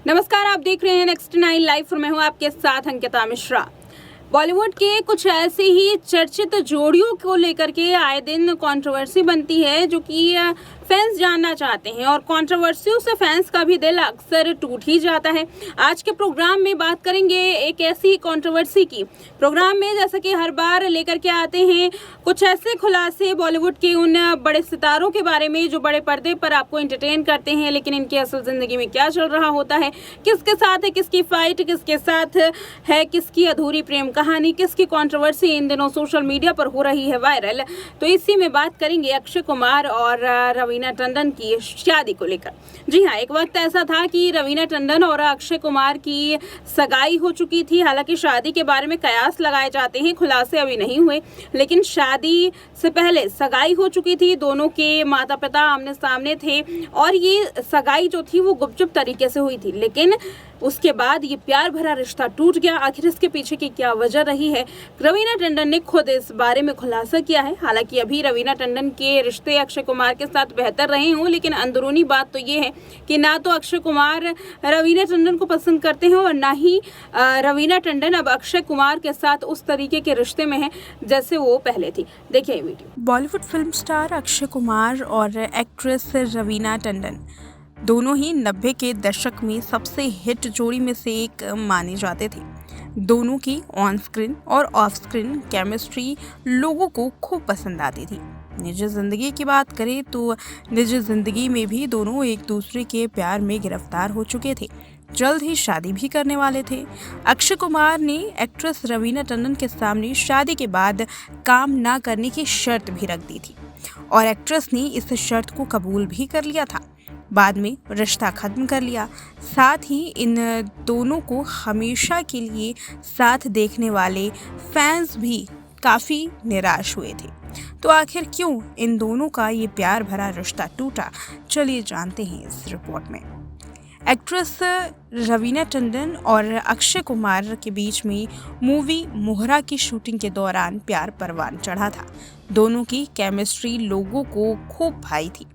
नमस्कार, आप देख रहे हैं नेक्स्ट 9 लाइव और मैं हूं आपके साथ अंकिता मिश्रा। बॉलीवुड के कुछ ऐसे ही चर्चित जोड़ियों को लेकर के आए दिन कंट्रोवर्सी बनती है जो कि फैंस जानना चाहते हैं और कंट्रोवर्सियों से फैंस का भी दिल अक्सर टूट ही जाता है। आज के प्रोग्राम में बात करेंगे एक ऐसी कंट्रोवर्सी की। प्रोग्राम में जैसा कि हर बार लेकर के आते हैं कुछ ऐसे खुलासे बॉलीवुड के उन बड़े सितारों के बारे में जो बड़े पर्दे पर आपको एंटरटेन करते हैं, लेकिन इनकी असल जिंदगी में क्या चल रहा होता है, किसके साथ है किसकी फाइट, किसके साथ है किसकी अधूरी प्रेम कहानी, किसकी कंट्रोवर्सी इन दिनों सोशल मीडिया पर हो रही है वायरल। तो इसी में बात करेंगे अक्षय कुमार और रवीना टंडन की शादी को लेकर। जी हाँ, एक वक्त ऐसा था कि रवीना टंडन और अक्षय कुमार की सगाई हो चुकी थी। हालांकि शादी के बारे में कयास लगाए जाते हैं, खुलासे अभी नहीं हुए, लेकिन शादी से पहले सगाई हो चुकी थी। दोनों के माता पिता आमने सामने थे और ये सगाई जो थी वो गुपचुप तरीके से हुई थी, लेकिन उसके बाद ये प्यार भरा रिश्ता टूट गया। आखिर इसके पीछे की क्या वजह रही है, रवीना टंडन ने खुद इस बारे में खुलासा किया है। हालांकि अभी रवीना टंडन के रिश्ते अक्षय कुमार के साथ बेहतर रहे हों, लेकिन अंदरूनी बात तो ये है कि ना तो अक्षय कुमार रवीना टंडन को पसंद करते हैं और ना ही रवीना टंडन अब अक्षय कुमार के साथ उस तरीके के रिश्ते में है जैसे वो पहले थी। देखिए video. Bollywood film star Akshay Kumar और एक्ट्रेस रवीना टंडन दोनों ही 90 के दशक में सबसे हिट जोड़ी में से एक माने जाते थे। दोनों की ऑन स्क्रीन और ऑफ स्क्रीन केमिस्ट्री लोगों को खूब पसंद आती थी। निजी जिंदगी की बात करें तो निजी जिंदगी में भी दोनों एक दूसरे के प्यार में गिरफ्तार हो चुके थे। जल्द ही शादी भी करने वाले थे। अक्षय कुमार ने एक्ट्रेस रवीना टंडन के सामने शादी के बाद काम ना करने की शर्त भी रख दी थी और एक्ट्रेस ने इस शर्त को कबूल भी कर लिया था। बाद में रिश्ता खत्म कर लिया। साथ ही इन दोनों को हमेशा के लिए साथ देखने वाले फैंस भी काफ़ी निराश हुए थे। तो आखिर क्यों इन दोनों का ये प्यार भरा रिश्ता टूटा, चलिए जानते हैं इस रिपोर्ट में। एक्ट्रेस रवीना टंडन और अक्षय कुमार के बीच में मूवी मोहरा की शूटिंग के दौरान प्यार परवान चढ़ा था। दोनों की केमिस्ट्री लोगों को खूब भाई थी।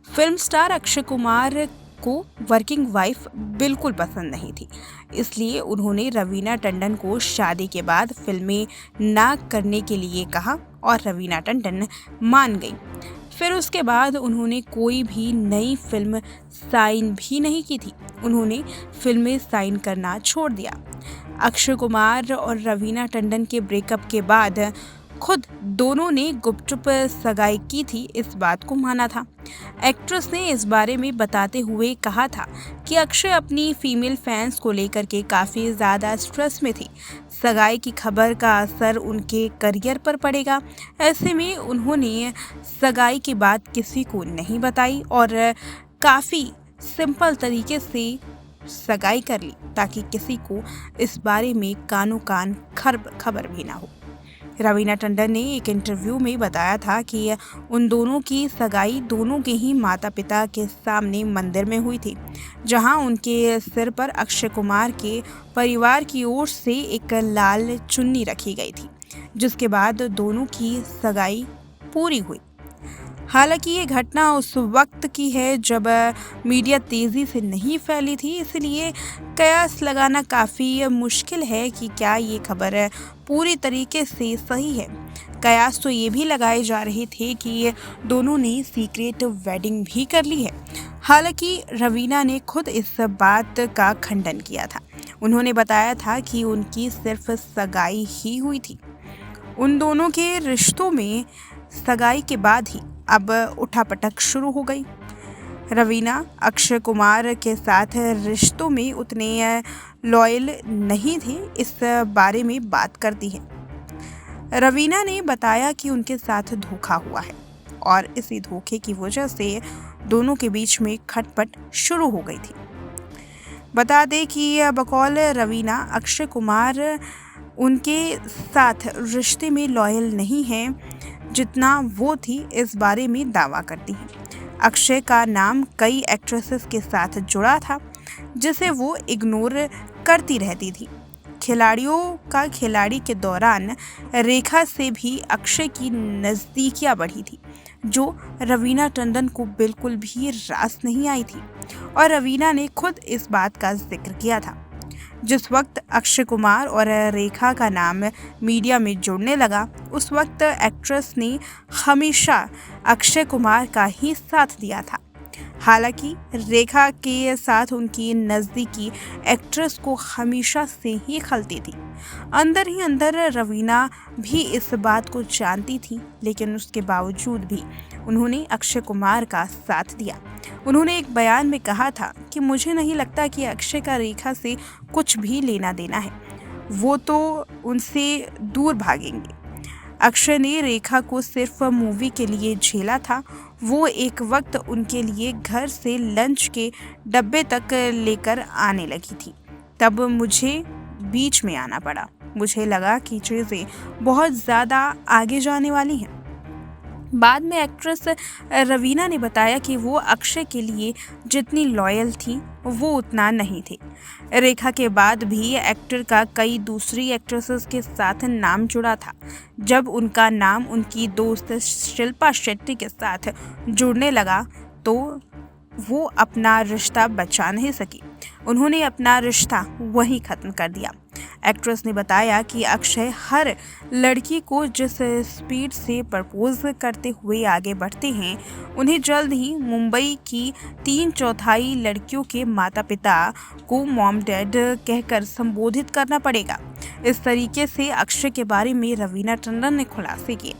फिल्म स्टार अक्षय कुमार को वर्किंग वाइफ बिल्कुल पसंद नहीं थी, इसलिए उन्होंने रवीना टंडन को शादी के बाद फिल्में ना करने के लिए कहा और रवीना टंडन मान गई। फिर उसके बाद उन्होंने कोई भी नई फिल्म साइन भी नहीं की थी। उन्होंने फिल्में साइन करना छोड़ दिया। अक्षय कुमार और रवीना टंडन के ब्रेकअप के बाद खुद दोनों ने गुपचुप सगाई की थी, इस बात को माना था। एक्ट्रेस ने इस बारे में बताते हुए कहा था कि अक्षय अपनी फीमेल फैंस को लेकर के काफ़ी ज़्यादा स्ट्रेस में थी। सगाई की खबर का असर उनके करियर पर पड़ेगा। ऐसे में उन्होंने सगाई की बात किसी को नहीं बताई और काफ़ी सिंपल तरीके से सगाई कर ली ताकि किसी को इस बारे में कानो कान खबर भी ना हो। रवीना टंडन ने एक इंटरव्यू में बताया था कि उन दोनों की सगाई दोनों के ही माता पिता के सामने मंदिर में हुई थी, जहां उनके सिर पर अक्षय कुमार के परिवार की ओर से एक लाल चुन्नी रखी गई थी, जिसके बाद दोनों की सगाई पूरी हुई। हालांकि ये घटना उस वक्त की है जब मीडिया तेज़ी से नहीं फैली थी, इसलिए कयास लगाना काफ़ी मुश्किल है कि क्या ये खबर पूरी तरीके से सही है। कयास तो ये भी लगाए जा रहे थे कि दोनों ने सीक्रेट वेडिंग भी कर ली है। हालांकि रवीना ने खुद इस बात का खंडन किया था। उन्होंने बताया था कि उनकी सिर्फ सगाई ही हुई थी। उन दोनों के रिश्तों में सगाई के बाद ही अब उठापटक शुरू हो गई। रवीना अक्षय कुमार के साथ रिश्तों में उतने लॉयल नहीं थे, इस बारे में बात करती है। रवीना ने बताया कि उनके साथ धोखा हुआ है और इसी धोखे की वजह से दोनों के बीच में खटपट शुरू हो गई थी। बता दें कि बकौल रवीना अक्षय कुमार उनके साथ रिश्ते में लॉयल नहीं है जितना वो थी, इस बारे में दावा करती हैं। अक्षय का नाम कई एक्ट्रेसेस के साथ जुड़ा था जिसे वो इग्नोर करती रहती थी। खिलाड़ियों का खिलाड़ी के दौरान रेखा से भी अक्षय की नज़दीकियां बढ़ी थी, जो रवीना टंडन को बिल्कुल भी रास नहीं आई थी। और रवीना ने खुद इस बात का जिक्र किया था। जिस वक्त अक्षय कुमार और रेखा का नाम मीडिया में जुड़ने लगा, उस वक्त एक्ट्रेस ने हमेशा अक्षय कुमार का ही साथ दिया था। हालांकि रेखा के साथ उनकी नज़दीकी एक्ट्रेस को हमेशा से ही खलती थी। अंदर ही अंदर रवीना भी इस बात को जानती थी, लेकिन उसके बावजूद भी उन्होंने अक्षय कुमार का साथ दिया। उन्होंने एक बयान में कहा था कि मुझे नहीं लगता कि अक्षय का रेखा से कुछ भी लेना देना है, वो तो उनसे दूर भागेंगे। अक्षय ने रेखा को सिर्फ मूवी के लिए झेला था। वो एक वक्त उनके लिए घर से लंच के डब्बे तक लेकर आने लगी थी। तब मुझे बीच में आना पड़ा। मुझे लगा कि चीज़ें बहुत ज़्यादा आगे जाने वाली हैं। बाद में एक्ट्रेस रवीना ने बताया कि वो अक्षय के लिए जितनी लॉयल थी वो उतना नहीं थी। रेखा के बाद भी एक्टर का कई दूसरी एक्ट्रेसेस के साथ नाम जुड़ा था। जब उनका नाम उनकी दोस्त शिल्पा शेट्टी के साथ जुड़ने लगा तो वो अपना रिश्ता बचा नहीं सकी। उन्होंने अपना रिश्ता वहीं ख़त्म कर दिया। एक्ट्रेस ने बताया कि अक्षय हर लड़की को जिस स्पीड से प्रपोज करते हुए आगे बढ़ते हैं, उन्हें जल्द ही मुंबई की 3/4 लड़कियों के माता पिता को मॉम डैड कहकर संबोधित करना पड़ेगा। इस तरीके से अक्षय के बारे में रवीना टंडन ने खुलासे किए।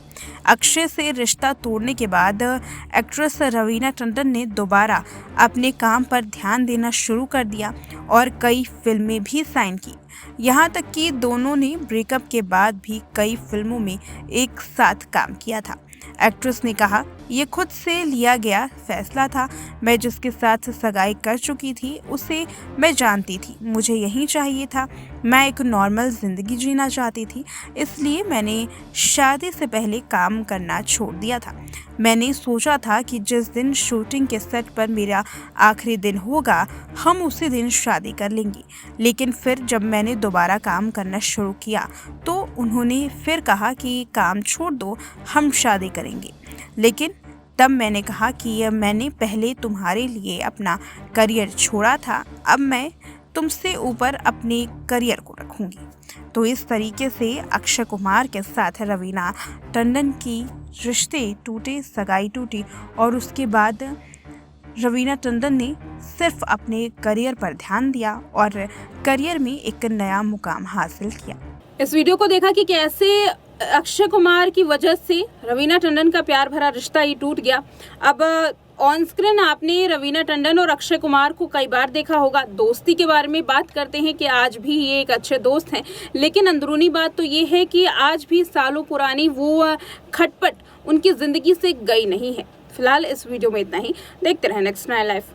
अक्षय से रिश्ता तोड़ने के बाद एक्ट्रेस रवीना टंडन ने दोबारा अपने काम पर ध्यान देना शुरू कर दिया और कई फिल्में भी साइन की। यहाँ तक कि दोनों ने ब्रेकअप के बाद भी कई फिल्मों में एक साथ काम किया था। एक्ट्रेस ने कहा, ये खुद से लिया गया फैसला था। मैं जिसके साथ सगाई कर चुकी थी उसे मैं जानती थी। मुझे यही चाहिए था। मैं एक नॉर्मल ज़िंदगी जीना चाहती थी, इसलिए मैंने शादी से पहले काम करना छोड़ दिया था। मैंने सोचा था कि जिस दिन शूटिंग के सेट पर मेरा आखिरी दिन होगा, हम उसी दिन शादी कर लेंगे। लेकिन फिर जब मैंने दोबारा काम करना शुरू किया तो उन्होंने फिर कहा कि काम छोड़ दो, हम शादी करेंगे। लेकिन तब मैंने कहा कि मैंने पहले तुम्हारे लिए अपना करियर छोड़ा था, अब मैं तुमसे ऊपर अपने करियर को रखूंगी। तो इस तरीके से अक्षय कुमार के साथ रवीना टंडन की रिश्ते टूटे, सगाई टूटी और उसके बाद रवीना टंडन ने सिर्फ अपने करियर पर ध्यान दिया और करियर में एक नया मुकाम हासिल किया। इस वीडियो को देखा कि कैसे अक्षय कुमार की वजह से रवीना टंडन का प्यार भरा रिश्ता ही टूट गया। अब ऑन स्क्रीन आपने रवीना टंडन और अक्षय कुमार को कई बार देखा होगा। दोस्ती के बारे में बात करते हैं कि आज भी ये एक अच्छे दोस्त हैं, लेकिन अंदरूनी बात तो ये है कि आज भी सालों पुरानी वो खटपट उनकी ज़िंदगी से गई नहीं है। फिलहाल इस वीडियो में इतना ही। देखते रहें नेक्स्ट नाइन लाइफ।